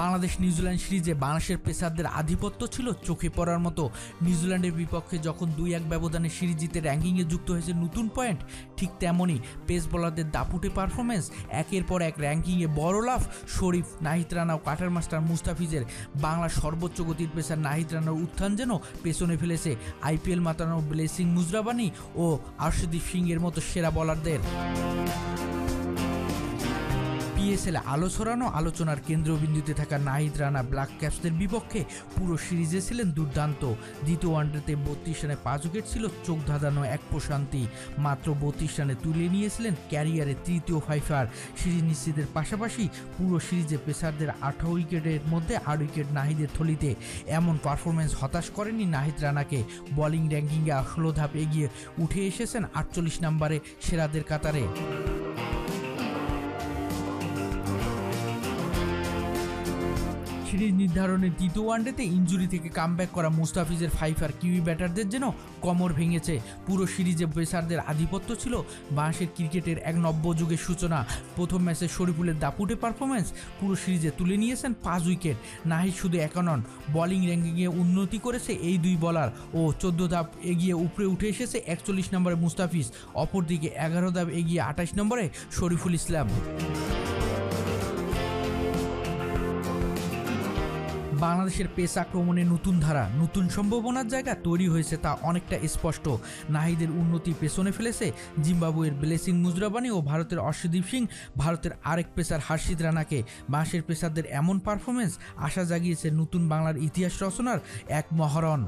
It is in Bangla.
বাংলাদেশ নিউজিল্যান্ড সিরিজে বাংলাদেশের পেসারদের আধিপত্য ছিল চোখে পড়ার মতো। নিউজিল্যান্ডের বিপক্ষে যখন 2-1 ব্যবধানে সিরিজ জিতে র্যাঙ্কিংয়ে যুক্ত হয়েছে নতুন পয়েন্ট, ঠিক তেমনই পেস বোলারদের দাপুটে পারফরমেন্স, একের পর এক র্যাঙ্কিংয়ে বড় লাভ। শরীফ, নাহিদ রানা ও কাটার মাস্টার মুস্তাফিজের বাংলার সর্বোচ্চ গতির পেসার নাহিদ রানার উত্থান যেন পেছনে ফেলেছে আইপিএল মাতানো ব্লেসিং মুজরাবানি ও আর্শদীপ সিং এর মতো সেরা বোলারদের। পিএসএল আলো ছড়ানো আলোচনার কেন্দ্রবিন্দুতে থাকা নাহিদ রানা ব্ল্যাক ক্যাপসদের বিপক্ষে পুরো সিরিজে ছিলেন দুর্দান্ত। দ্বিতীয় ওয়ানডেতে 32 রানে 5 উইকেট ছিল চোখ ধাঁধানো এক প্রশান্তি। মাত্র 32 রানে তুলে নিয়েছিলেন ক্যারিয়ারের তৃতীয় ফাইফার। সিরিজ নিশ্চিতের পাশাপাশি পুরো সিরিজে পেসারদের 18 উইকেটের মধ্যে 8 উইকেট নাহিদের থলিতে। এমন পারফরমেন্স হতাশ করেনি নাহিদ রানাকে। বোলিং র্যাঙ্কিংয়ে 16 ধাপ এগিয়ে উঠে এসেছেন 48 নম্বরে সেরাদের কাতারে। সিরিজ নির্ধারণের দ্বিতীয় ওয়ানডেতে ইনজুরি থেকে কামব্যাক করা মুস্তাফিজের ফাইফার কিউই ব্যাটারদের যেন কোমর ভেঙেছে। পুরো সিরিজে পেসারদের আধিপত্য ছিল বাংলাদেশের ক্রিকেটের এক নব্য যুগের সূচনা। প্রথম ম্যাচে শরীফুলের দাপুটে পারফরমেন্স পুরো সিরিজে তুলে নিয়েছেন 5 উইকেট। নাহিদ শুধু একা নন, বোলিং র্যাঙ্কিংয়ে উন্নতি করেছে এই দুই বোলার ও 14 ধাপ এগিয়ে উপরে উঠে এসেছে 41 নম্বরে মুস্তাফিজ। অপরদিকে 11 ধাপ এগিয়ে 28 নম্বরে শরীফুল ইসলাম। বাংলাদেশের পেস আক্রমণে নতুন ধারা, নতুন সম্ভাবনার জায়গা তৈরি হয়েছে তা অনেকটা স্পষ্ট। নাহিদের উন্নতি পেছনে ফেলেছে জিম্বাবুয়ের ব্লেসিং মুজরাবানি ও ভারতের আর্শদীপ সিং। ভারতের আরেক পেসার হর্ষিত রানাকে। বাংলাদেশের পেসারদের এমন পারফরমেন্স আশা জাগিয়েছে নতুন বাংলার ইতিহাস রচনার এক মহরণ।